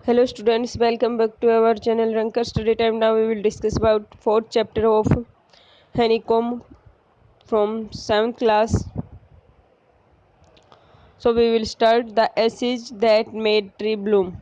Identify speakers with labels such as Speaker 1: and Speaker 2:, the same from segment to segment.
Speaker 1: Hello students, welcome back to our channel Rankar Study Time. Now we will discuss about fourth chapter of honeycomb from 7th class. So we will start the acid that made tree bloom.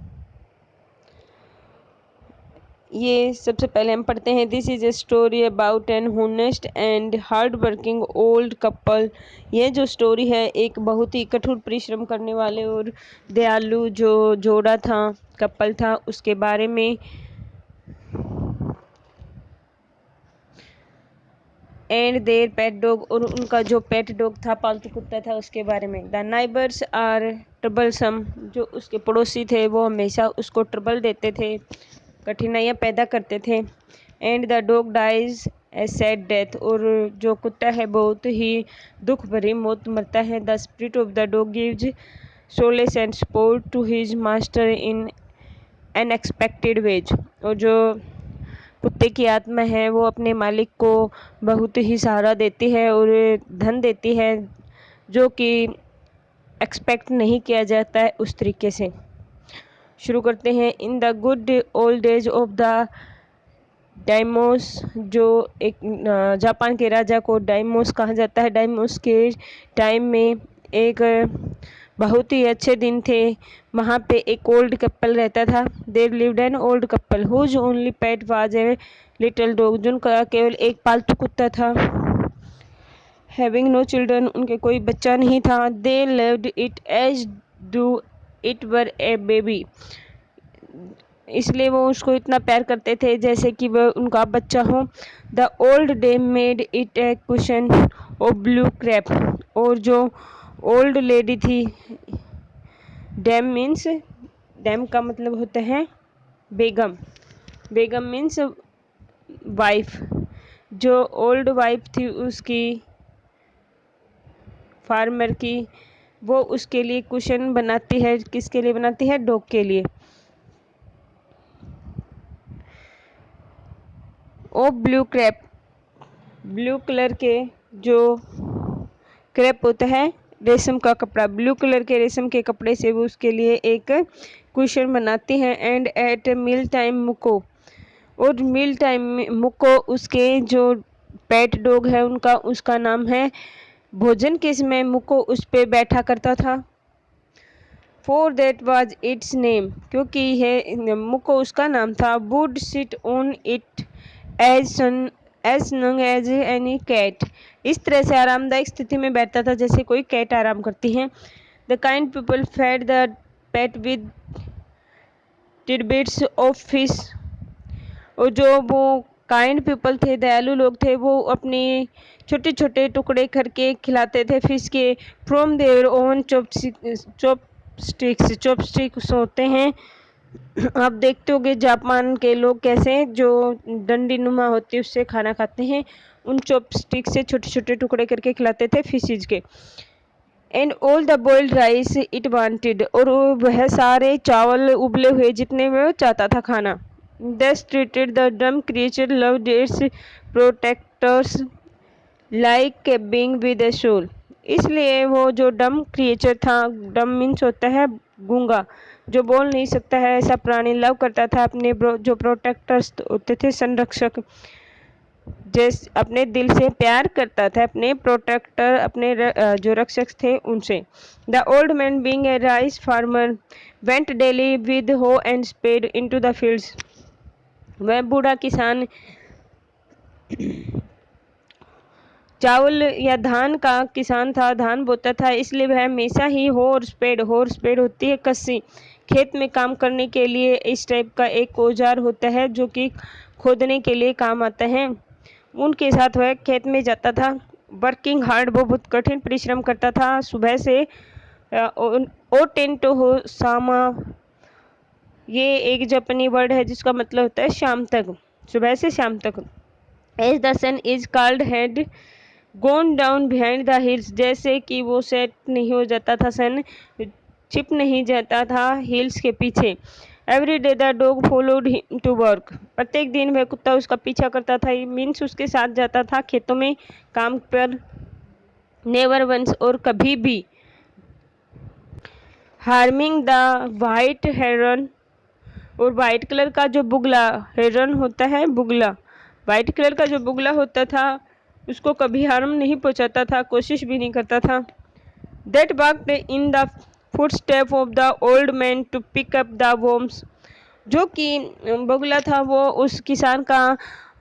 Speaker 1: ये सबसे पहले हम पढ़ते हैं this is a story about an honest and hard working old couple. ये जो story है एक बहुत ही कठोर परिश्रम करने वाले और दयालु जो जोड़ा था, कपल था, उसके बारे में। एंड देयर पेट डॉग, और उनका जो पेट डॉग था, पालतू कुत्ता था, उसके बारे में। द नाइबर्स आर ट्रबलसम, जो उसके पड़ोसी थे वो हमेशा उसको ट्रबल देते थे, कठिनाइयाँ पैदा करते थे। And the dog dies a sad death, और जो कुत्ता है बहुत ही दुख भरी मौत मरता है। The spirit of the dog gives solace and support to his master in unexpected ways, और जो कुत्ते की आत्मा है वो अपने मालिक को बहुत ही सहारा देती है और धन देती है जो कि एक्सपेक्ट नहीं किया जाता है उस तरीके से। शुरू करते हैं। In the good old days of the daimyos, जो एक जापान के राजा को डाइमोस कहा जाता है, डाइमोस के टाइम में एक बहुत ही अच्छे दिन थे। वहाँ पे एक ओल्ड कपल रहता था। There lived an old couple whose only pet was a little dog, जिनका केवल एक पालतू कुत्ता था। हैविंग नो चिल्ड्रन, उनके कोई बच्चा नहीं था। They loved it as though it were a baby, इसलिए वो उसको इतना प्यार करते थे जैसे कि वह उनका बच्चा हो। The old dame made it a cushion of blue crape, और जो ओल्ड लेडी थी, डैम मीन्स, डैम का मतलब होता है बेगम, बेगम मीन्स वाइफ। जो ओल्ड वाइफ थी उसकी, फार्मर की, वो उसके लिए कुशन बनाती है। किसके लिए बनाती है? डॉग के लिए। ओ ब्लू क्रैप, ब्लू कलर के जो क्रैप होता है, रेशम का कपड़ा, ब्लू कलर के रेशम के कपड़े से वो उसके लिए एक कुशन बनाती हैं। एंड एट मील टाइम मुको, और मील टाइम में मुको, उसके जो पेट डॉग है उनका, उसका नाम है। भोजन के समय मुको उस पे बैठा करता था। For that was its name, क्योंकि है मुको उसका नाम था। Would sit on it as snug as any cat, इस तरह से आरामदायक स्थिति में बैठता था जैसे कोई कैट आराम करती है। The kind people fed the pet with tidbits of fish, और जो वो काइंड पीपल थे, दयालु लोग थे, वो अपने छोटे छोटे टुकड़े करके खिलाते थे फिश के। फ्रॉम देयर ओन चॉपस्टिक्स होते हैं। आप देखते होंगे जापान के लोग कैसे जो डंडी नुमा होती है उससे खाना खाते हैं, उन चॉपस्टिक से छोटे छोटे टुकड़े करके खिलाते थे फिशेज के। And all the boiled rice it wanted, और वह सारे चावल उबले हुए जितने में वो चाहता था खाना। Thus treated the dumb creature loved its protectors like a being with a soul, इसलिए वो जो डम क्रिएचर था, डम मीन्स होता है गूंगा, जो बोल नहीं सकता है, ऐसा प्राणी लव करता था अपने जो प्रोटेक्टर्स होते थे, संरक्षक, जैसे अपने दिल से प्यार करता था अपने प्रोटेक्टर, अपने जो रक्षक थे उनसे। The old man being a rice farmer went daily with hoe and spade into the fields, वह बूढ़ा किसान चावल या धान का किसान था, धान बोता था, इसलिए वह हमेशा ही हॉर्स पेड़ होती है कस्सी, खेत में काम करने के लिए इस टाइप का एक औजार होता है जो कि खोदने के लिए काम आता है, उनके साथ वह खेत में जाता था। वर्किंग हार्ड, वो बहुत कठिन परिश्रम करता था सुबह से। ओ टेंटो हो सामा, ये एक जापानी वर्ड है जिसका मतलब होता है शाम तक, सुबह से शाम तक। As the sun is called had gone down behind the hills, जैसे कि वो सेट नहीं हो जाता था, सन छिप नहीं जाता था हिल्स के पीछे। Every day the dog followed him to work, प्रत्येक दिन वह कुत्ता उसका पीछा करता था, मीन्स उसके साथ जाता था खेतों में काम पर। नेवर वंस, और कभी भी। हार्मिंग द वाइट हेरन, और वाइट कलर का जो बुगला हेरन होता है, बुगला वाइट कलर का जो बुगला होता था उसको कभी हार्म नहीं पहुंचाता था, कोशिश भी नहीं करता था। That walked in the footstep of the old man to pick up the worms, जो कि बगुला था वो उस किसान का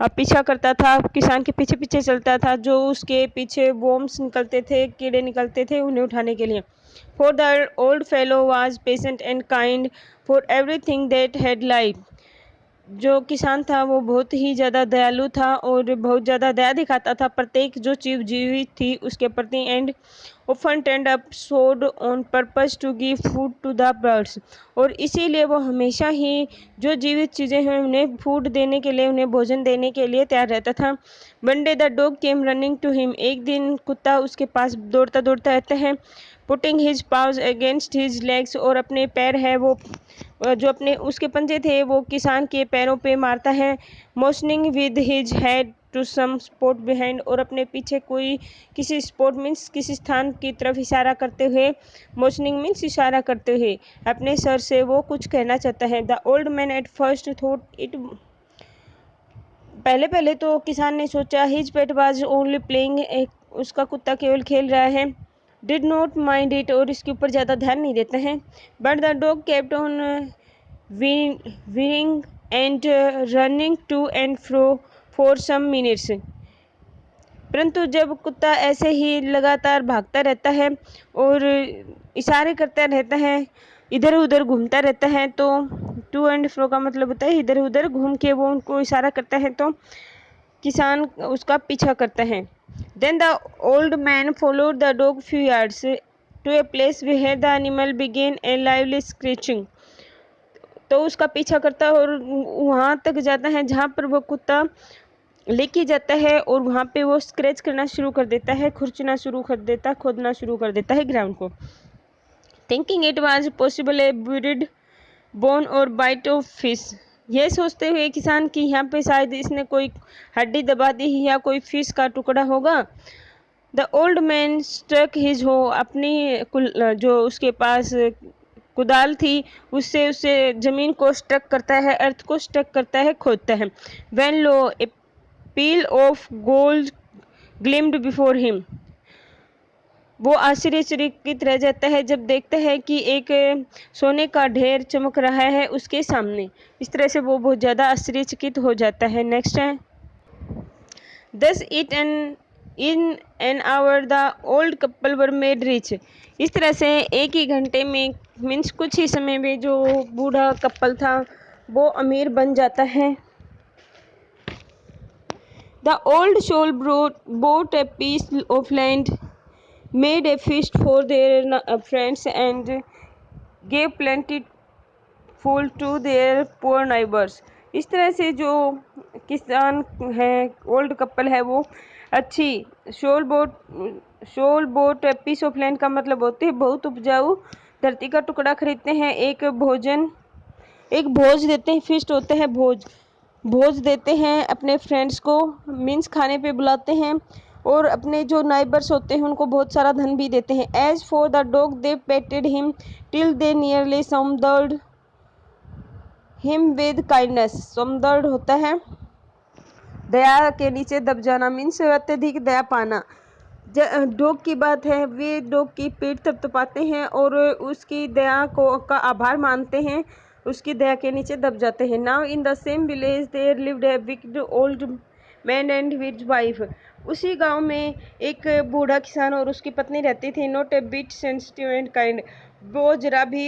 Speaker 1: पीछा करता था, किसान के पीछे पीछे चलता था, जो उसके पीछे वॉर्म्स निकलते थे, कीड़े निकलते थे उन्हें उठाने के लिए। For the old fellow was patient and kind for everything that had life, जो किसान था वो बहुत ही ज़्यादा दयालु था और बहुत ज़्यादा दया दिखाता था प्रत्येक जो चीज़ जीवित थी उसके प्रति। And often turned up sword on purpose to give food to the birds, और इसीलिए वो हमेशा ही जो जीवित चीज़ें हैं उन्हें फूड देने के लिए, उन्हें भोजन देने के लिए तैयार रहता था। One day the dog came running to him, एक दिन कुत्ता उसके पास दौड़ता दौड़ता रहता है। Putting his paws against his legs, और अपने पैर है वो जो अपने उसके पंजे थे वो किसान के पैरों पे मारता है। Motioning with his head to some spot behind, और अपने पीछे कोई किसी स्पॉट मीन्स किसी स्थान की तरफ इशारा करते हुए, मोशनिंग मीन्स इशारा करते हुए अपने सर से वो कुछ कहना चाहता है। The old man at first thought it, पहले पहले तो किसान ने सोचा his pet was only playing, उसका कुत्ता केवल खेल रहा है। डिड नॉट माइंड इट, और इसके ऊपर ज़्यादा ध्यान नहीं देते हैं। But the dog kept on wheeling and running to and fro for some minutes, परंतु जब कुत्ता ऐसे ही लगातार भागता रहता है और इशारे करता रहता है, इधर उधर घूमता रहता है, तो टू एंड फ्रो का मतलब होता है इधर उधर घूम के वो उनको इशारा करता है, तो किसान उसका पीछा करता है। Then the old man followed the dog few yards to a place where the animal began a lively screeching, तो उसका पीछा करता है और वहाँ तक जाता है जहाँ पर वो कुत्ता लेके जाता है, और वहाँ पे वो स्क्रैच करना शुरू कर देता है, खुरचना शुरू कर देता, खोदना शुरू कर देता है ग्राउंड को। Thinking it was possible A breed bone और बाइट ऑफ फिश, ये सोचते हुए किसान कि यहाँ पे शायद इसने कोई हड्डी दबा दी या कोई फिश का टुकड़ा होगा। The old man struck his hoe, अपनी जो उसके पास कुदाल थी उससे उसे जमीन को स्ट्रक करता है, अर्थ को स्ट्रक करता है, खोदता है। When low A peel of gold ग्लिम्ड before him, वो आश्चर्यचकित रह जाता है जब देखता है कि एक सोने का ढेर चमक रहा है उसके सामने। इस तरह से वो बहुत ज़्यादा आश्चर्यचकित हो जाता है। नेक्स्ट है thus it an in an hour the old couple were made rich, इस तरह से एक ही घंटे में मीन्स कुछ ही समय में जो बूढ़ा कपल था वो अमीर बन जाता है। The old soul bought a piece of land, made a feast for their friends, and gave plenty full to their poor neighbors. इस तरह से जो किसान है, ओल्ड कपल है, वो अच्छी शोल बोट पीस ऑफ लैंड का मतलब होते हैं बहुत उपजाऊ धरती का टुकड़ा खरीदते हैं, एक भोज देते हैं, फीस्ट होते हैं भोज देते हैं अपने फ्रेंड्स को, मीन्स खाने पे बुलाते हैं, और अपने जो नाइबर्स होते हैं उनको बहुत सारा धन भी देते हैं। As for the dog they petted him till they nearly smothered him with kindness, smothered होता है दया के नीचे दब जाना, मीन्स अत्यधिक दया पाना। डॉग की बात है, वे डॉग की पीठ थपथपाते हैं और उसकी दया का आभार मानते हैं, उसकी दया के नीचे दब जाते हैं। Now in the same village there lived a wicked old man and his wife, उसी गांव में एक बूढ़ा किसान और उसकी पत्नी रहती थी। Not a bit sensitive and kind, वो जरा भी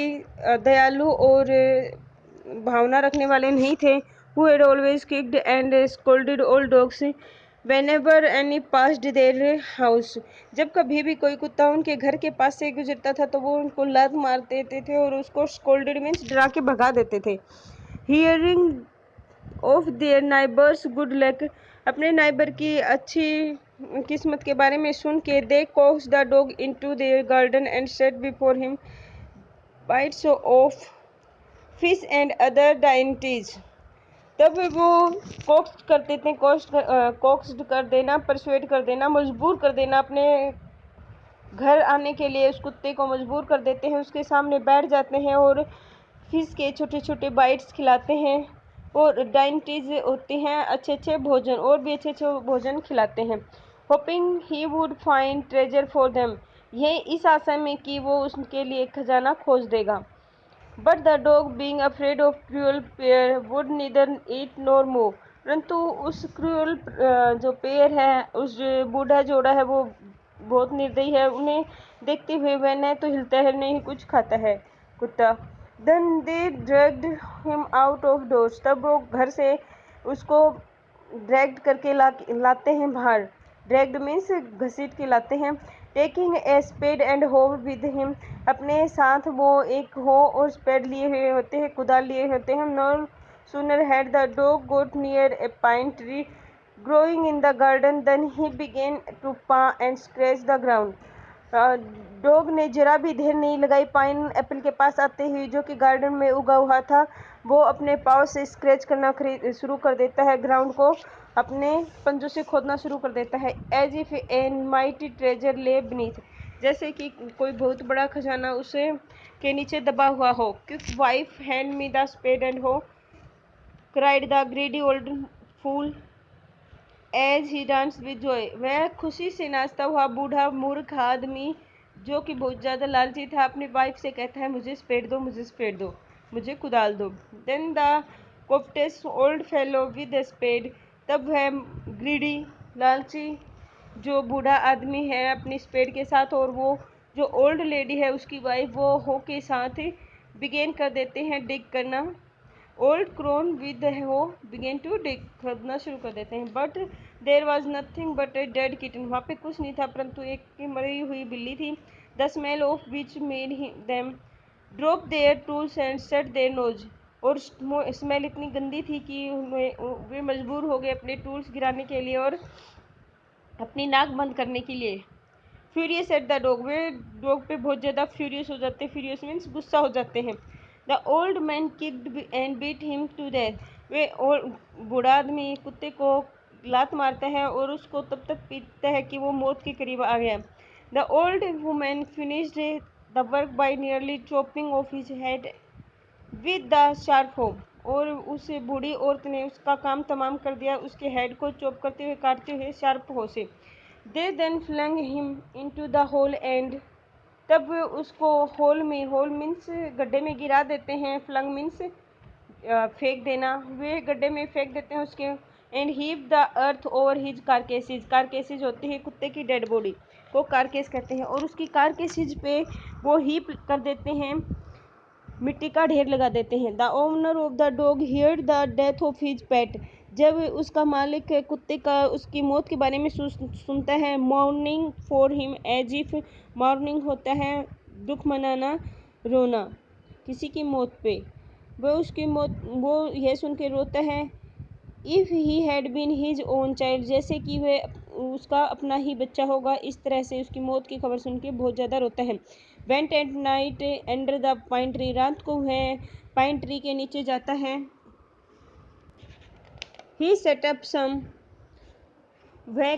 Speaker 1: दयालु और भावना रखने वाले नहीं थे। Who had always kicked and scolded all dogs whenever any passed their house, जब कभी भी कोई कुत्ता उनके घर के पास से गुजरता था तो वो उनको लात मार देते थे और उसको स्कोल्डेड मीन्स डरा के भगा देते थे। Hearing of their neighbours good luck, अपने नाइबर की अच्छी किस्मत के बारे में सुन के they coax the dog into their garden and set before him bits of fish and other dainties, तब वो कोक्स करते थे, कोक्स कर देना, परसुएड कर देना, मजबूर कर देना, अपने घर आने के लिए उस कुत्ते को मजबूर कर देते हैं, उसके सामने बैठ जाते हैं और फिश के छोटे छोटे बाइट्स खिलाते हैं और डाइनिटीज होती हैं, अच्छे अच्छे भोजन और भी अच्छे अच्छे भोजन खिलाते हैं। Hopping he would find treasure for them, ये इस आशा में कि वो उसके लिए खजाना खोज देगा। But the dog being afraid of cruel pair would neither eat nor move, परंतु उस क्रूअल जो पेयर है, उस बूढ़ा जोड़ा है, वो बहुत निर्दयी है। उन्हें देखते हुए वह न तो हिलता है, न ही कुछ खाता है कुत्ता। Then they dragged him out of doors, तब वो घर से उसको ड्रैग्ड करके लाते हैं बाहर। ड्रैग्ड मीन्स घसीट के लाते हैं। टेकिंग ए स्पेड एंड हो विद हिम, अपने साथ वो एक हो और स्पेड लिए हुए होते हैं, कुदाल लिए होते हैं। No sooner had the dog got near a pine tree growing in the garden then he began to paw and scratch the ground. Dog ने जरा भी देर नहीं लगाई पाइन एप्पल के पास आते ही, जो कि गार्डन में उगा हुआ था। वो अपने पाँव से स्क्रैच करना शुरू कर देता है, ग्राउंड को अपने पंजों से खोदना शुरू कर देता है। As if an mighty treasure lay beneath, जैसे कि कोई बहुत बड़ा खजाना उसे के नीचे दबा हुआ हो। Quick wife hand me the spade and hoe, cried the greedy old fool as he dance with joy, वह खुशी से नाचता हुआ बूढ़ा मूर्ख आदमी जो कि बहुत ज़्यादा लालची था, अपनी वाइफ से कहता है, मुझे स्पेड दो, मुझे स्पेड दो, मुझे कुदाल दो। Then the covetous old fellow with a spade, तब वह ग्रीडी लालची जो बूढ़ा आदमी है अपनी स्पेड के साथ, और वो जो ओल्ड लेडी है उसकी वाइफ, वो हो के साथ बिगेन कर देते हैं डिग करना। ओल्ड क्रोन विद हो बिगेन टू डिग, खोदना शुरू कर देते हैं। But there was nothing but a dead kitten, वहाँ पे कुछ नहीं था परंतु एक मरी हुई बिल्ली थी। The smell of which made them drop there tools and set their nose, और स्मेल इतनी गंदी थी कि वे मजबूर हो गए अपने टूल्स गिराने के लिए और अपनी नाक बंद करने के लिए। Furious at the dog, way dog पे बहुत ज़्यादा फ्यूरियस हो जाते हैं। फ्यूरियस मीन्स गुस्सा हो जाते हैं। The old man kicked and beat him to death, वे बूढ़ा आदमी कुत्ते को लात मारता है और उसको तब तक पीटता है कि वो मौत के करीब आ गया। The old women finished the work by nearly chopping of his head with the sharp हो, और उस बूढ़ी औरत ने उसका काम तमाम कर दिया, उसके हेड को चॉप करते हुए, काटते हुए शार्प हो से। They then flung him into the hole and, तब उसको होल में, होल मीन्स गड्ढे में गिरा देते हैं, फ्लंग मीन्स फेंक देना, वे गड्ढे में फेंक देते हैं उसके। And heap the earth over his carcasses, carcasses होती है कुत्ते की डेड बॉडी को कारकेस कहते हैं, और उसकी कारकेसिज पे वो हीप कर देते हैं, मिट्टी का ढेर लगा देते हैं। The owner of the dog heard the death of his pet, जब उसका मालिक कुत्ते का उसकी मौत के बारे में सुनता है। Mourning for him as if, mourning होता है दुख मनाना, रोना किसी की मौत पे, वह उसकी मौत, वो यह सुन के रोता है। If he had been his own child, जैसे कि वह उसका अपना ही बच्चा होगा, इस तरह से उसकी मौत की खबर सुन के बहुत ज़्यादा रोता है। Went at night under the pine tree, रात को वह पाइन ट्री के नीचे जाता है। ही सेट अप सम, वह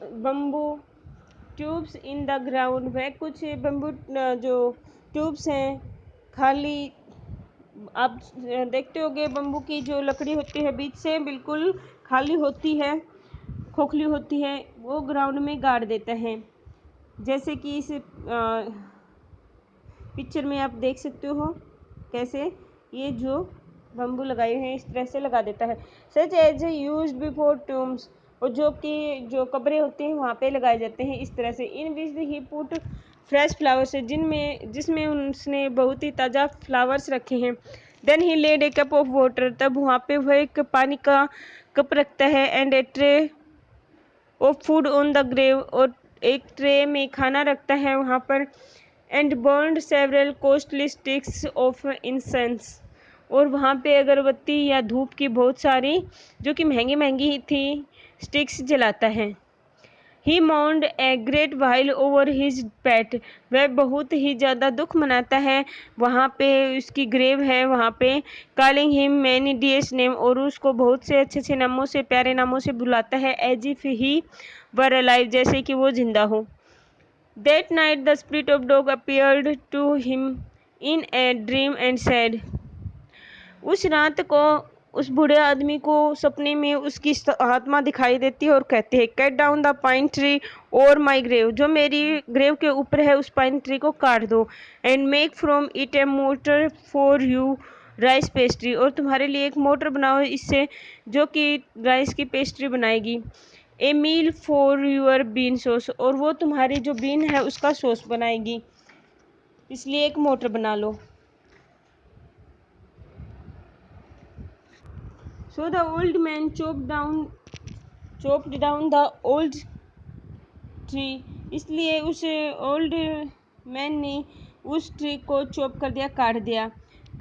Speaker 1: bamboo tubes in the ground, वह कुछ बम्बू जो ट्यूब्स हैं खाली, आप देखते होंगे बम्बू की जो लकड़ी होती है बीच से बिल्कुल खाली होती है, खोखली होती है, वो ग्राउंड में गाड़ देता है। जैसे कि इस पिक्चर में आप देख सकते हो कैसे ये जो बम्बू लगाए हैं इस तरह से लगा देता है। Such as used before tombs, और जो कि जो कब्रें होती हैं वहाँ पे लगाए जाते हैं इस तरह से। In which he put fresh flowers, जिसमें उसने बहुत ही ताज़ा फ्लावर्स रखे हैं। Then he laid a cup of water, तब वहाँ पे वह एक पानी का कप रखता है। And a tray of food on the grave, और एक ट्रे में खाना रखता है वहाँ पर। And burned several costly sticks of incense, और वहाँ पे अगरबत्ती या धूप की बहुत सारी जो कि महंगी महंगी थी स्टिक्स जलाता है। He mourned a great while over his pet, वह बहुत ही ज़्यादा दुख मनाता है, वहाँ पे उसकी ग्रेव है वहाँ पे। Calling him many dears name, और उसको बहुत से अच्छे अच्छे नामों से, प्यारे नामों से बुलाता है। As if he were alive, जैसे कि वो जिंदा हो। That night the spirit of dog appeared to him in a dream and said, उस रात को उस बूढ़े आदमी को सपने में उसकी आत्मा दिखाई देती है और कहती है, cut down the pine tree और माई ग्रेव, जो मेरी ग्रेव के ऊपर है उस पाइन ट्री को काट दो, and make from it A motor for you rice pastry, और तुम्हारे लिए एक मोटर बनाओ इससे, जो कि राइस की पेस्ट्री बनाएगी, a meal for your bean sauce, और वो तुम्हारी जो बीन है उसका सॉस बनाएगी, इसलिए एक मोटर बना लो। So the old man chopped down the old tree, इसलिए उस ओल्ड मैन ने उस ट्री को चॉप कर दिया, काट दिया।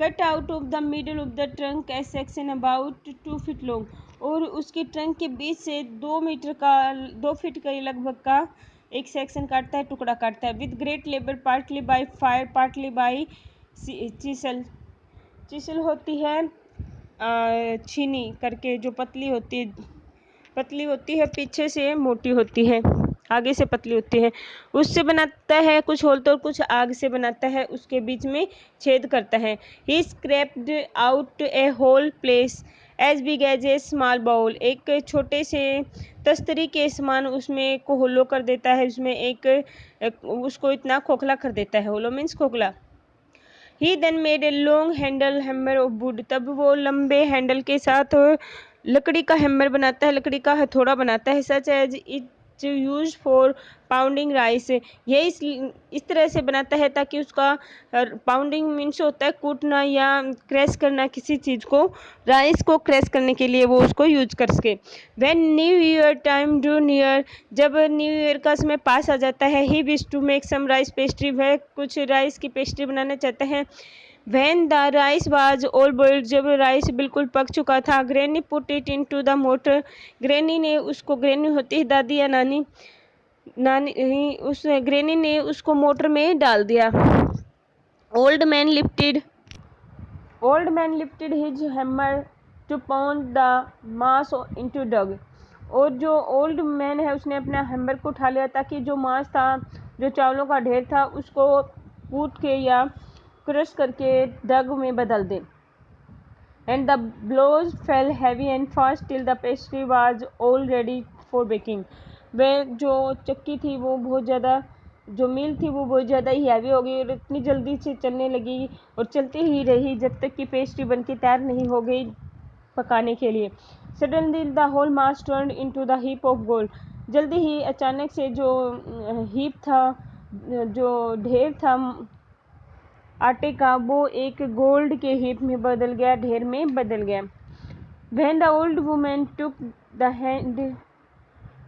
Speaker 1: Cut out of the middle of the trunk A section about 2 feet long, और उसके ट्रंक के बीच से 2 फीट का लगभग का एक सेक्शन काटता है, टुकड़ा काटता है। With great labour, partly by fire, partly bye चिसल, चिसल होती है छीनी करके, जो पतली होती है, पीछे से मोटी होती है, आगे से पतली होती है, उससे बनाता है कुछ होल, तो कुछ आग से बनाता है, उसके बीच में छेद करता है। He scraped out a hole place as big as a small bowl, एक छोटे से तस्तरी के समान उसमें को होलो कर देता है, उसमें उसको इतना खोखला कर देता है, होलो मीन्स खोखला। He then made a long handle hammer of wood, तब वो लंबे हैंडल के साथ लकड़ी का हैमर बनाता है, लकड़ी का हथौड़ा बनाता है, such as it use for pounding rice, ये इस तरह से बनाता है ताकि उसका पाउंडिंग मीन्स होता है कूटना या क्रैश करना, किसी चीज़ को, राइस को क्रैश करने के लिए वो उसको यूज कर सके। When new year time drew near, जब न्यू ईयर का समय पास आ जाता है, he wish to make some rice pastry, वह कुछ राइस की पेस्ट्री बनाना चाहता है। When the rice was all boiled, जब राइस बिल्कुल पक चुका था, granny put it into the motor, granny ने उसको, ग्रैनी होती है दादी या नानी, ग्रैनी ने उसको मोटर में डाल दिया। Old man lifted his hammer to pound the mass into dough, और जो ओल्ड मैन है उसने अपना हैमर को उठा लिया ताकि जो मास था, जो चावलों का ढेर था, उसको कूट के या क्रश करके डग में बदल दे। And the blows fell heavy and fast till the pastry was all ready for baking, वह जो चक्की थी वो बहुत ज़्यादा, जो मिल थी वो बहुत ज़्यादा ही हैवी हो गई और इतनी जल्दी से चलने लगी और चलती ही रही जब तक कि पेस्ट्री बनके तैयार नहीं हो गई पकाने के लिए। Suddenly the whole mass turned into the heap of gold, जल्दी ही अचानक से जो हीप था, जो ढेर था आटे का, वो एक गोल्ड के हीप में बदल गया, ढेर में बदल गया। When the old woman took the hand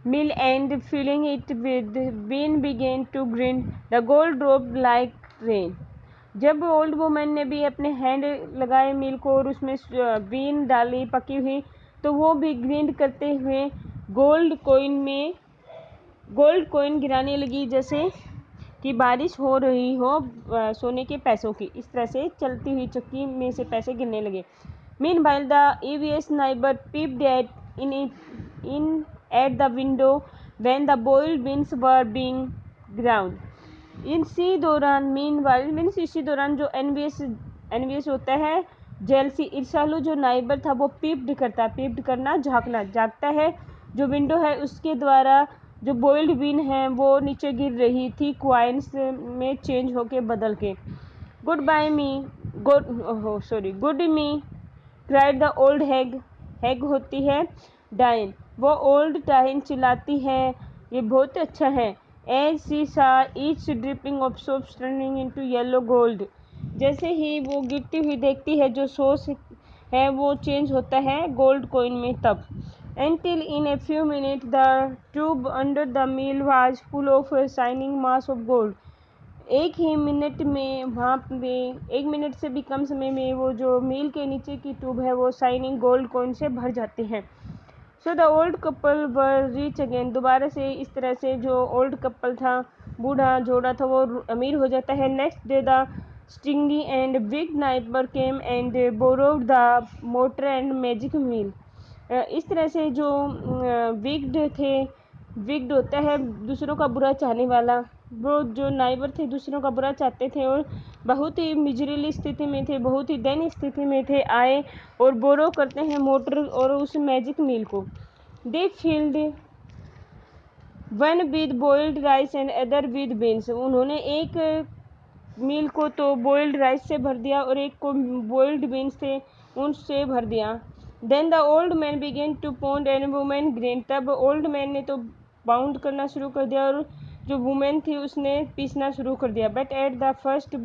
Speaker 1: mill and filling it with bean began to grind, the gold dropped like rain. जब ओल्ड वुमन ने भी अपने हैंड लगाए मिल को और उसमें बीन डाली पकी हुई, तो वो भी ग्रिंड करते हुए गोल्ड कॉइन गिराने लगी, जैसे कि बारिश हो रही हो सोने के पैसों की। इस तरह से चलती हुई चक्की में से पैसे गिरने लगे। Meanwhile, the envious neighbor peeped in at the window when the boiled beans were being ground. इसी दौरान, मीनवाइल मीन्स इसी दौरान, जो एनवियस होता है, जेलसी, ईर्ष्यालु जो नाइबर था वो पीप्ड करता है, पीप्ड करना झांकना, झांकता है, जो विंडो है उसके द्वारा जो बॉइल्ड बीन है वो नीचे गिर रही थी क्वाइंस में चेंज होके, बदल के। Good me cried the old hag होती है डाइन, वो ओल्ड डाइन चिल्लाती है, ये बहुत अच्छा है। एज सी सा each dripping of soap turning into yellow gold, जैसे ही वो गिरती हुई देखती है जो सॉस है वो चेंज होता है गोल्ड कॉइन में। तब until in a few minutes the tube under the mill was full of a shining mass of gold, एक ही मिनट में वहाँ पे, 1 मिनट से भी कम समय में वो जो मील के नीचे की ट्यूब है वो शाइनिंग गोल्ड कॉइन से भर जाती हैं। So the old couple were rich again, दोबारा से इस तरह से जो ओल्ड कपल था, बूढ़ा जोड़ा था, वो अमीर हो जाता है। Next day the stingy and big neighbour came and borrowed the motor and magic wheel, इस तरह से जो विग्ड होता है दूसरों का बुरा चाहने वाला, वो जो नाइबर थे दूसरों का बुरा चाहते थे और बहुत ही मिजरेबल स्थिति में थे, बहुत ही दयनीय स्थिति में थे, आए और बोरो करते हैं मोटर और उस मैजिक मील को। They filled one with boiled rice and other with beans. उन्होंने एक मील को तो बॉइल्ड राइस से भर दिया और एक को बॉइल्ड बीन्स थे उनसे भर दिया। Then the old man began to pound and women grain. तब ओल्ड मैन ने तो बाउंड करना शुरू कर दिया और जो वुमेन थी उसने पीसना शुरू कर दिया। But at the first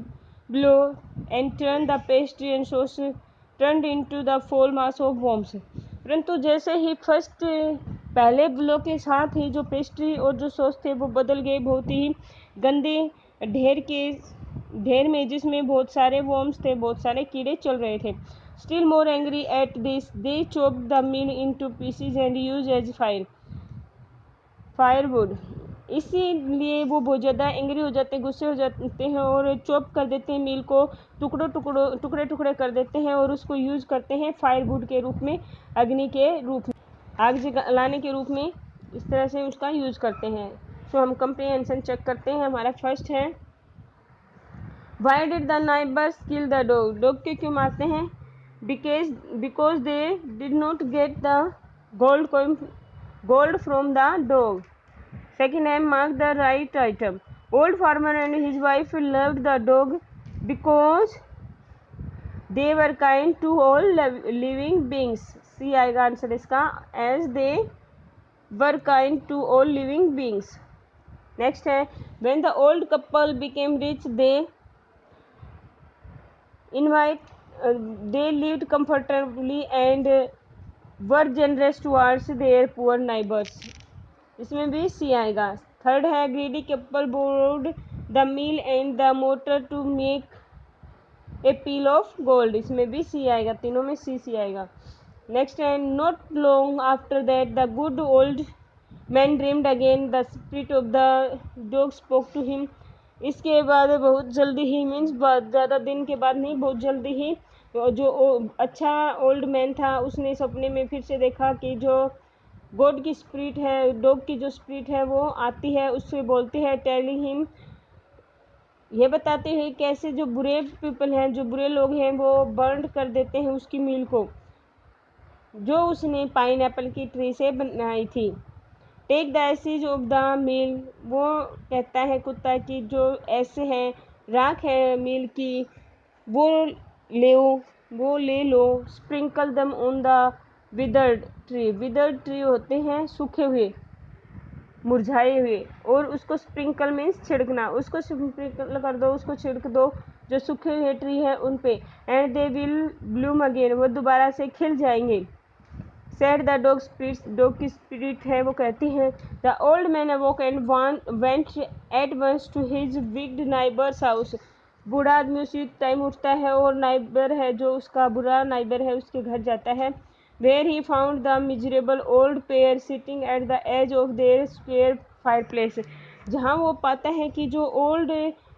Speaker 1: blow and turn the pastry and sauce turn into the फोल मास ऑफ वॉर्म्स। परंतु जैसे ही फर्स्ट पहले ब्लो के साथ ही जो पेस्ट्री और जो सॉस थे वो बदल गए बहुत ही गंदे ढेर में, जिसमें बहुत सारे वॉर्म्स थे, बहुत सारे कीड़े चल रहे थे। Still more angry at this they chopped the mill into pieces and use as firewood. इसीलिए वो बहुत ज़्यादा एंग्री हो जाते हैं, गुस्से हो जाते हैं और चॉप कर देते हैं मील को, टुकड़े टुकड़े कर देते हैं और उसको यूज़ करते हैं फायरवुड के रूप में, अग्नि के रूप में, आग जलाने के रूप में, इस तरह से उसका यूज़ करते हैं। सो हम कंप्रीहेंशन चेक करते हैं। हमारा फर्स्ट है why did the neighbours kill the dog. Dog के क्यों मारते हैं? Because they did not get the gold from the dog. Second है mark the right item. Old farmer and his wife loved the dog because they were kind to all living beings. C आएगा answer इसका, as they were kind to all living beings. Next है when the old couple became rich they they lived comfortably and were generous towards their poor neighbors। इसमें भी सी आएगा। Third है greedy couple borrowed the mill and the mortar to make a pile of gold। इसमें भी सी आएगा, तीनों में सी आएगा। नेक्स्ट है not long after that the good old man dreamed again, the spirit of the dog spoke to him। इसके बाद बहुत जल्दी ही मीन्स ज़्यादा दिन के बाद नहीं, बहुत जल्दी ही जो अच्छा ओल्ड मैन था उसने सपने में फिर से देखा कि जो गॉड की स्पिरिट है, डॉग की जो स्पिरिट है वो आती है, उससे बोलती है, टेलिंग हिम, ये बताते हैं कैसे जो बुरे पीपल हैं, जो बुरे लोग हैं वो बर्न कर देते हैं उसकी मील को जो उसने पाइनएप्पल की ट्री से बनाई थी। Take the ashes of the mill. वो कहता है कुत्ता कि जो ऐसे हैं राख है मील की वो ले लो। Sprinkle them on the withered tree. Withered tree होते हैं सूखे हुए, मुरझाए हुए, और उसको स्प्रिंकल मीन्स छिड़कना, उसको स्प्रिंकल कर दो, उसको छिड़क दो जो सूखे हुए ट्री है उन पे। And they will bloom again, वो दोबारा से खिल जाएंगे। Said the dog spirit, dog की स्पिरिट है वो कहती है। The old man awoke and went at once to his wicked neighbour's house. बूढ़ा आदमी उसी टाइम उठता है और नाइबर है जो उसका बुरा नाइबर है उसके घर जाता है। Where he found the miserable old pair sitting at the edge of their square fireplace. जहाँ वो पाता है कि जो ओल्ड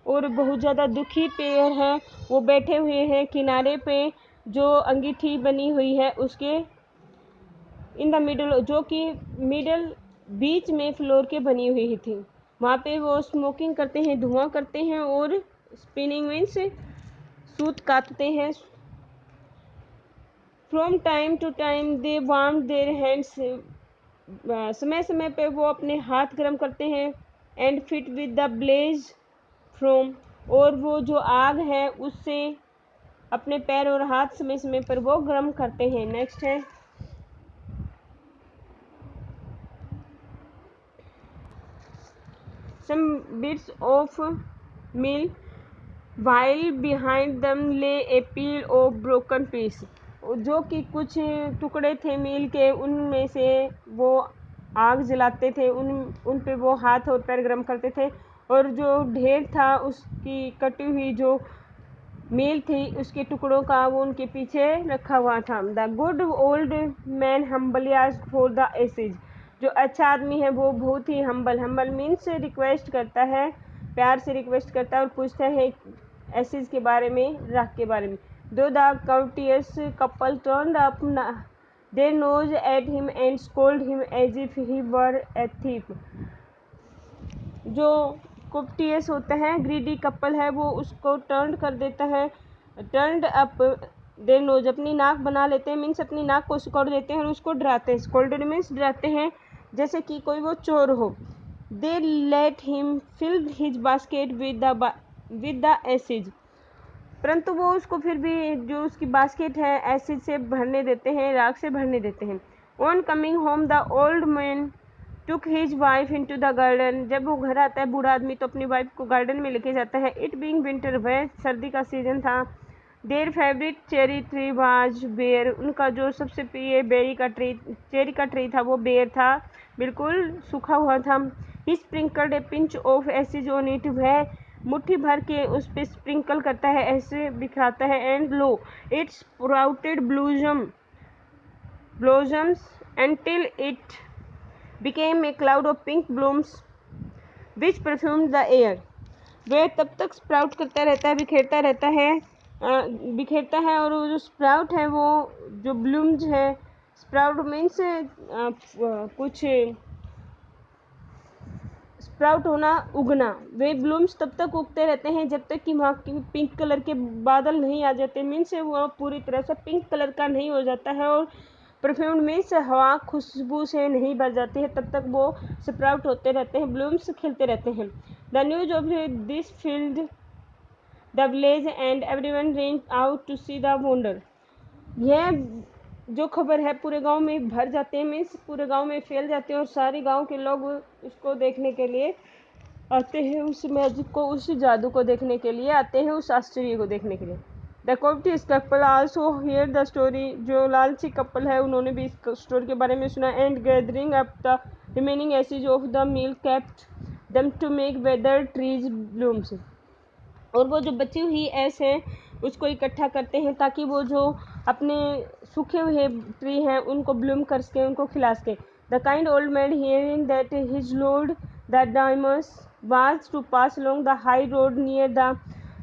Speaker 1: और बहुत ज़्यादा दुखी पेयर है वो बैठे हुए हैं किनारे पे जो अंगीठी बनी हुई है उसके इन द मिडल, जो कि मिडल बीच में फ्लोर के बनी हुई थी। वहाँ पे वो स्मोकिंग करते हैं, धुआं करते हैं और स्पिनिंग मीन्स सूत काटते हैं। From time to time they warm their hands. समय समय पे वो अपने हाथ गर्म करते हैं। And fit with the blaze from, और वो जो आग है उससे अपने पैर और हाथ समय समय पर वो गर्म करते हैं। नेक्स्ट है some bits of meal while behind them lay a pile of broken piece। जो कि कुछ टुकड़े थे मील के, उनमें से वो आग जलाते थे, उन पे वो हाथ और पैर गर्म करते थे, और जो ढेर था उसकी कटी हुई जो मील थी उसके टुकड़ों का वो उनके पीछे रखा हुआ था। The good old man humbly asked for the ashes. जो अच्छा आदमी है वो बहुत ही हम्बल मीन्स रिक्वेस्ट करता है, प्यार से रिक्वेस्ट करता है और पूछता है एसेज के बारे में, राख के बारे में। Though the covetous couple turned up their nose at him and scold him as if he were a thief. जो कोप्टियस होता है, ग्रीडी कपल है, वो उसको टर्न कर देता है, टर्नड अप देयर नोज, अपनी नाक बना लेते हैं, मीन्स अपनी नाक को सिकोड़ देते हैं और उसको डराते हैं, स्कोल्डेड मीन्स डराते हैं, जैसे कि कोई वो चोर हो। They let him fill his basket with the acid, परंतु वो उसको फिर भी जो उसकी बास्केट है एसिड से भरने देते हैं, राख से भरने देते हैं। On coming home the old man took his wife into the garden, जब वो घर आता है बूढ़ा आदमी तो अपनी वाइफ को गार्डन में लेके जाता है। इट बीइंग विंटर, वह सर्दी का सीजन था। Their favourite cherry tree was bare, उनका जो सबसे प्रिय चेरी का ट्री था वो बेयर था, बिल्कुल सूखा हुआ था। He sprinkled a pinch of acid on it, वह मुट्ठी भर के उस पर स्प्रिंकल करता है, ऐसे बिखराता है। And low it sprouted blossoms until it became a cloud of pink blooms which perfumed the air, वह तब तक स्प्राउट करता रहता है, बिखेरता है और वो जो स्प्राउट है वो जो ब्लूम्स है, स्प्राउट मीन्स कुछ स्प्राउट होना, उगना, वे ब्लूम्स तब तक उगते रहते हैं जब तक कि वहाँ की पिंक कलर के बादल नहीं आ जाते, मीन्स वो पूरी तरह से पिंक कलर का नहीं हो जाता है और परफ्यूम मीन्स हवा खुशबू से नहीं भर जाती है, तब तक वो स्प्राउट होते रहते हैं, ब्लूम्स खिलते रहते हैं। The news of this filled the village and everyone ran out to see the wonder, यह जो खबर है पूरे गांव में भर जाते हैं, मीन्स पूरे गांव में फैल जाते हैं और सारे गांव के लोग उसको देखने के लिए आते हैं, उस मैजिक को, उस जादू को देखने के लिए आते हैं, उस आश्चर्य को देखने के लिए। The covetous couple also hear the story, जो लालची कपल है उन्होंने भी इस स्टोरी के बारे में सुना। And gathering up the remaining ashes of the milk kept them to make withered trees blooms, और वो जो बची हुई ऐस है उसको इकट्ठा करते हैं ताकि वो जो अपने सूखे हुए ट्री हैं उनको ब्लूम कर सके, उनको खिला सके। The kind old man hearing that his lord the daimyos was to pass along the high road near the,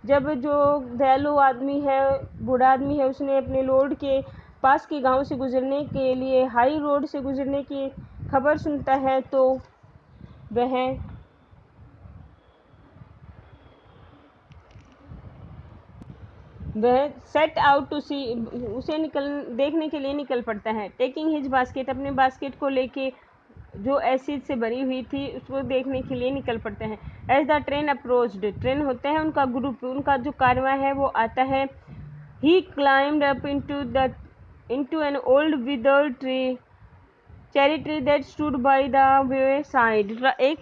Speaker 1: जब जो दयालु आदमी है, बूढ़ा आदमी है, उसने अपने लॉर्ड के पास के गांव से गुजरने के लिए हाई रोड से गुजरने की खबर सुनता है तो वह सेट आउट टू सी, उसे देखने के लिए निकल पड़ता है। टेकिंग हिज बास्केट, अपने बास्केट को लेके जो एसिड से भरी हुई थी उसको देखने के लिए निकल पड़ते हैं। As the train approached, train होते हैं उनका ग्रुप, उनका जो कारवां है वो आता है। He climbed up into an old withered tree cherry tree that stood by the way side, एक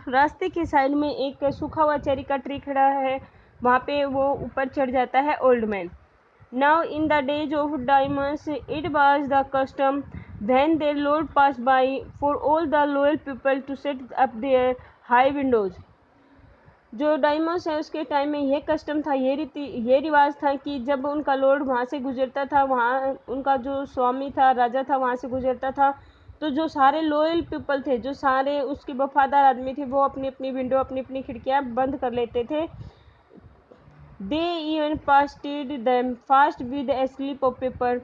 Speaker 1: रास्ते के साइड में एक सूखा हुआ चेरी का ट्री खड़ा है, वहाँ पे वो ऊपर चढ़ जाता है old man. Now in the days of diamonds it was the custom when their lord pass by for all the loyal people to set up their high windows, जो डायमंड्स है उसके टाइम में यह कस्टम था, ये रिवाज था कि जब उनका लॉर्ड वहाँ से गुजरता था, वहाँ उनका जो स्वामी था, राजा था, वहाँ से गुजरता था, तो जो सारे लॉयल पीपल थे, जो सारे उसके वफादार आदमी थे, वो अपनी अपनी विंडो, अपनी अपनी खिड़कियाँ बंद कर लेते थे। They even pasted them fast with a slip of paper,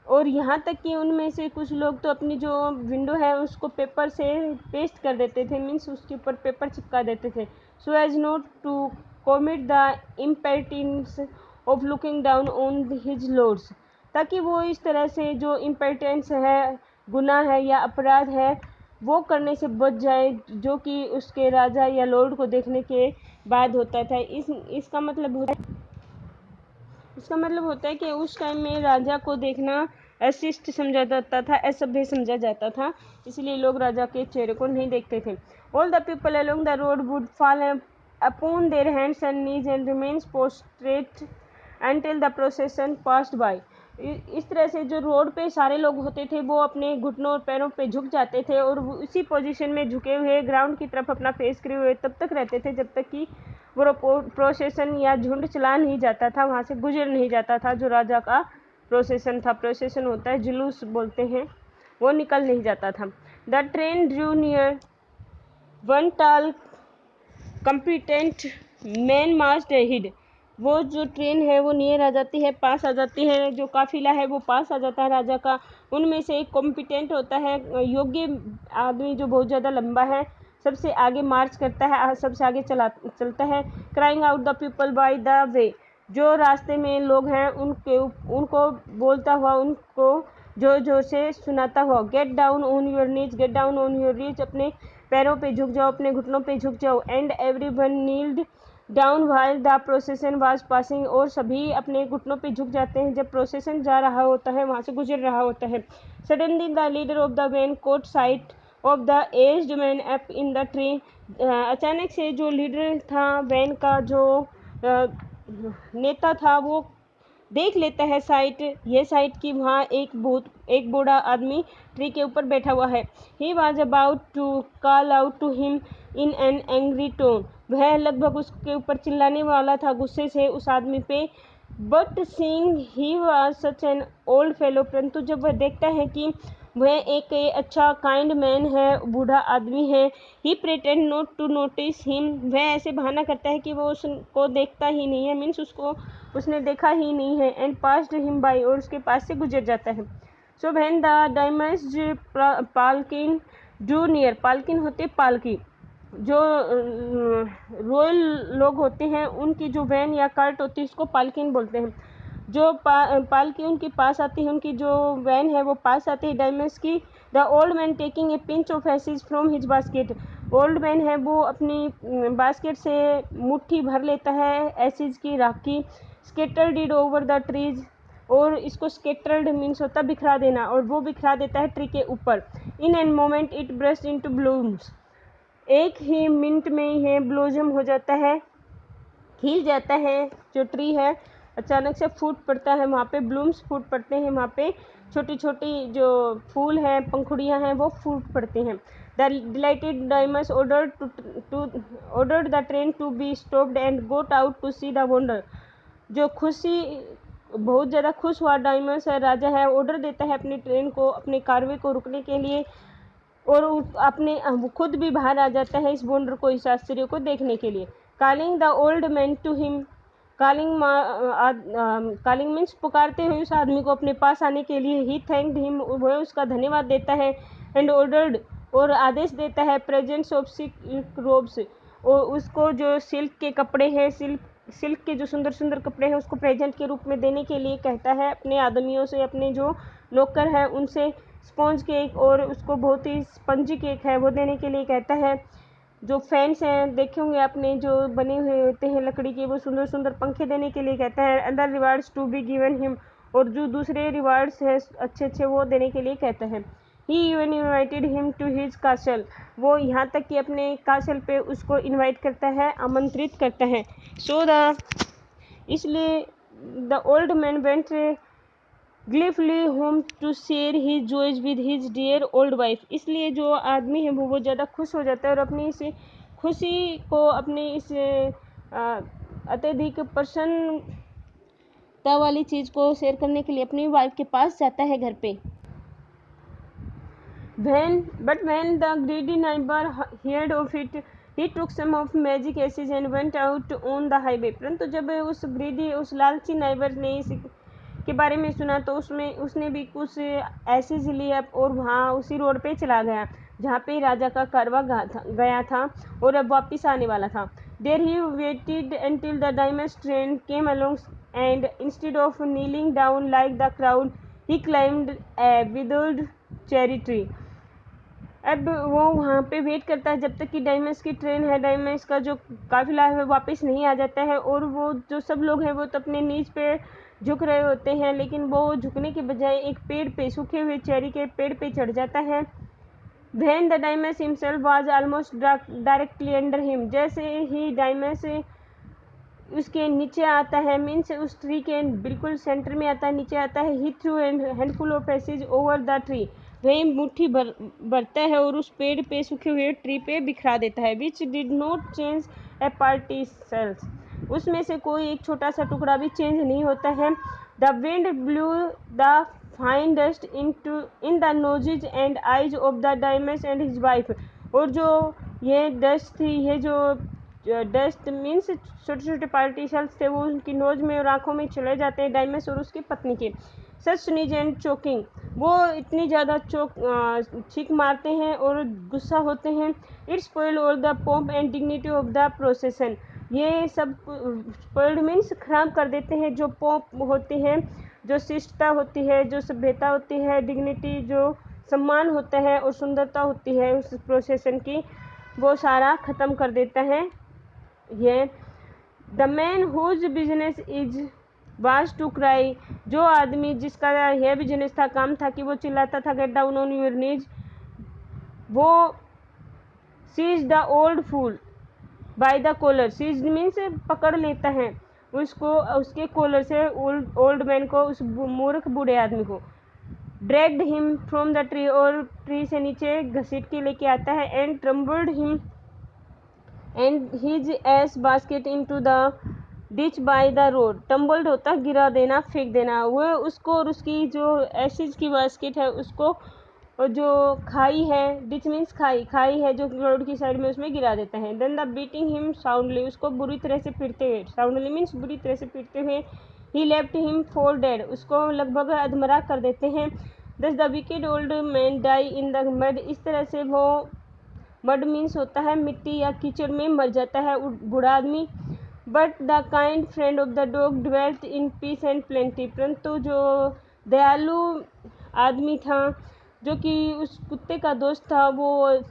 Speaker 1: और यहाँ तक कि उनमें से कुछ लोग तो अपनी जो विंडो है उसको पेपर से पेस्ट कर देते थे, मीन्स उसके ऊपर पेपर चिपका देते थे, so as not to commit the impertinence of looking down on his lords, ताकि वो इस तरह से जो इम्पेटेंस है, गुनाह है या अपराध है, वो करने से बच जाए जो कि उसके राजा या लॉर्ड को देखने के बाद होता था। इसका मतलब होता है कि उस टाइम में राजा को देखना अशिष्ट समझा जाता था, असभ्य समझा जाता था, इसलिए लोग राजा के चेहरे को नहीं देखते थे। All the people along the road would fall upon their hands and knees and remains prostrate until the procession passed by, इस तरह से जो रोड पे सारे लोग होते थे वो अपने घुटनों और पैरों पे झुक जाते थे और उसी पोजीशन में झुके हुए ग्राउंड की तरफ अपना फेस करे हुए तब तक रहते थे जब तक कि वो प्रोसेशन या झुंड चला नहीं जाता था, वहाँ से गुजर नहीं जाता था। जो राजा का प्रोसेशन था, प्रोसेशन होता है, जुलूस बोलते हैं, वो निकल नहीं जाता था। The train Drew near one टाल कम्पिटेंट मैन मार्च्ड अहेड, वो जो ट्रेन है वो नियर आ जाती है, पास आ जाती है, जो काफिला है वो पास आ जाता है राजा का। उनमें से एक कॉम्पिटेंट होता है, योग्य आदमी जो बहुत ज़्यादा लंबा है, सबसे आगे मार्च करता है, सबसे आगे चलता है। Crying out the people bye the वे, जो रास्ते में लोग हैं उनको बोलता हुआ, उनको जोर जोर से सुनाता हुआ। Gate down on your knees, gate down on your नीज, अपने पैरों पे झुक जाओ, अपने घुटनों पे झुक जाओ। And everyone kneeled down while the procession was passing, और सभी अपने घुटनों पे झुक जाते हैं जब प्रोसेशन जा रहा होता है, वहाँ से गुजर रहा होता है। Suddenly the leader of the van caught sight of the aged man up in the tree, अचानक से जो लीडर था वैन का, जो नेता था, वो देख लेता है साइट की वहाँ एक बूढ़ा आदमी ट्री के ऊपर बैठा हुआ है। He was about to call out to him in an angry tone, वह लगभग उसके ऊपर चिल्लाने वाला था गुस्से से उस आदमी पे। But seeing he was such an old fellow, परंतु जब वह देखता है कि वह एक अच्छा काइंड मैन है, बूढ़ा आदमी है, he pretend not to notice him, वह ऐसे बहाना करता है कि वो उसको देखता ही नहीं है, मीन्स उसने देखा ही नहीं है। एंड पास्ड हिम बाय, और उसके पास से गुजर जाता है। So when the daimyos palanquin drew near, palanquin होते पालकी, जो रॉयल लोग होते हैं उनकी जो वैन या कार्ट होती है उसको पालकिन बोलते हैं। जो पालकी उनके पास आती है, उनकी जो वैन है वो पास आती है डायमंड्स की। The old man taking a pinch of acid from his basket, old man है वो अपनी बास्केट से मुट्ठी भर लेता है एसिड की, राख की। Scattered it over the trees, और इसको स्केटर्ड मीन्स होता बिखरा देना, और वो बिखरा देता है ट्री के ऊपर। In an moment it burst into blooms, एक ही मिनट में यह ब्लोजम हो जाता है, खिल जाता है। जो ट्री है अचानक से फूट पड़ता है, वहाँ पे ब्लूम्स फूट पड़ते हैं, वहाँ पे छोटी छोटी जो फूल हैं, पंखुड़ियाँ हैं, वो फूट पड़ते हैं। The delighted diamonds ordered the train to be stopped and got out to see the wonder, जो बहुत ज़्यादा खुश हुआ डायमंड्स है, राजा है, ऑर्डर देता है अपनी ट्रेन को, अपने कारवे को रुकने के लिए, और अपने खुद भी बाहर आ जाता है इस वंडर को, इस आश्चर्य को देखने के लिए। Calling the old man to him, calling means पुकारते हुए उस आदमी को अपने पास आने के लिए। ही थैंक्ड हिम, वह उसका धन्यवाद देता है। एंड ऑर्डर्ड, और आदेश देता है, प्रेजेंट्स ऑफ सिल्क रोब्स, और उसको जो सिल्क के कपड़े हैं, सिल्क के जो सुंदर सुंदर कपड़े हैं उसको प्रेजेंट के रूप में देने के लिए कहता है अपने आदमियों से, अपने जो नौकर हैं उनसे स्पॉन्ज केक, और उसको बहुत ही स्पंजी केक है वो देने के लिए कहता है। जो फैंस हैं देखे होंगे आपने, जो बने हुए होते हैं लकड़ी के, वो सुंदर सुंदर पंखे देने के लिए कहता है। Other rewards to be given him, और जो दूसरे रिवार्ड्स हैं अच्छे अच्छे वो देने के लिए कहता है। He even invited him to his castle, वो यहाँ तक कि अपने कासल पे उसको इन्वाइट करता है, आमंत्रित करता है। सो इसलिए the old man went gleefully home to share his joys with his dear old wife, इसलिए जो आदमी है वो ज़्यादा खुश हो जाता है और अपनी इस खुशी को, अपनी इस अत्यधिक प्रसन्नता वाली चीज़ को शेयर करने के लिए अपनी वाइफ के पास जाता है घर पे। When the greedy neighbor heard of it, he took some of magic ashes and went out on the highway. परंतु जब उस लालची नाइबर ने इस के बारे में सुना तो उसने भी कुछ एसेज लिया और वहाँ उसी रोड पे चला गया जहाँ पे राजा का कारवा गया था और अब वापस आने वाला था। There he waited until the diamond train came along and instead of kneeling down like the crowd, he climbed a withered cherry tree. अब वो वहाँ पे वेट करता है जब तक कि डायमंड्स की ट्रेन है, डायमंड्स का जो काफिला है वापस नहीं आ जाता है, और वो जो सब लोग हैं वो तो अपने नीच पे झुक रहे होते हैं, लेकिन वो झुकने के बजाय एक पेड़ पे, सूखे हुए चेरी के पेड़ पे चढ़ जाता है। When the Dymas himself was almost directly under him, जैसे ही डायमंड्स उसके नीचे आता है, मीन्स उस ट्री के बिल्कुल सेंटर में आता है, नीचे आता है, he threw handful of ashes over the tree, वही मुट्ठी भरता है और उस पेड़ पे, सूखे हुए ट्री पे बिखरा देता है। Which did not change A particles, उसमें से कोई एक छोटा सा टुकड़ा भी चेंज नहीं होता है। The wind blue the fine dust in the noses and eyes of the diamonds and his wife, और जो ये डस्ट थी, ये जो डस्ट मीन्स छोटे छोटे पार्टिकल्स थे वो उनकी नोज में और आँखों में चले जाते हैं डायमंड्स और उसकी पत्नी के। सच स्नीज एंड चोकिंग, वो इतनी ज़्यादा चीख मारते हैं और गुस्सा होते हैं। It's spoil all the pomp and dignity of the प्रोसेसन, ये सब स्पॉइल्ड मीन्स खराब कर देते हैं जो पोप होते हैं, जो शिष्टता होती है, जो सभ्यता होती है, डिग्निटी जो सम्मान होता है और सुंदरता होती है उस प्रोसेसन की, वो सारा ख़त्म कर देता है ये। The man whose business is was to cry, जो आदमी जिसका यह बिजनेस था, काम था कि वो चिल्लाता था get down on your knees, वो seize the old fool by the collar, seize means पकड़ लेता है उसको, उसके कॉलर से, ओल्ड मैन को, उस मूर्ख बूढ़े आदमी को। Dragged him from the tree, और ट्री से नीचे घसीट के लेके आता है। And trembled him and his ass basket into the ditch by the road, tumbled होता गिरा देना, फेंक देना, वो उसको और उसकी जो एसिड की बास्केट है उसको, और जो खाई है, डिच मीन्स खाई, खाई है जो रोड की साइड में, उसमें गिरा देता है। Then the beating him soundly, उसको बुरी तरह से पीटते हुए, साउंडली मीन्स बुरी तरह से पीटते हुए। He left him for dead, उसको लगभग अधमरा कर देते हैं। Thus the wicked old man die in the mud, इस तरह से वो, मड मीन्स होता है मिट्टी या कीचड़ में मर जाता है बूढ़ा आदमी। But the kind friend of the dog dwelt in peace and plenty, परंतु जो दयालु आदमी था, जो कि उस कुत्ते का दोस्त था, वो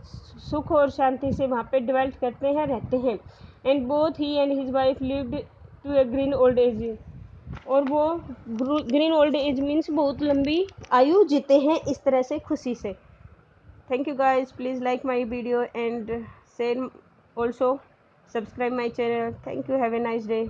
Speaker 1: सुख और शांति से वहाँ पे डिवेल्ट करते हैं, रहते हैं। And both he and his wife lived to a green old age, और वो ग्रीन ओल्ड एज मीन्स बहुत लंबी आयु जीते हैं इस तरह से, खुशी से। Thank you guys, please like my video and share, also subscribe my channel. Thank you, have a nice day.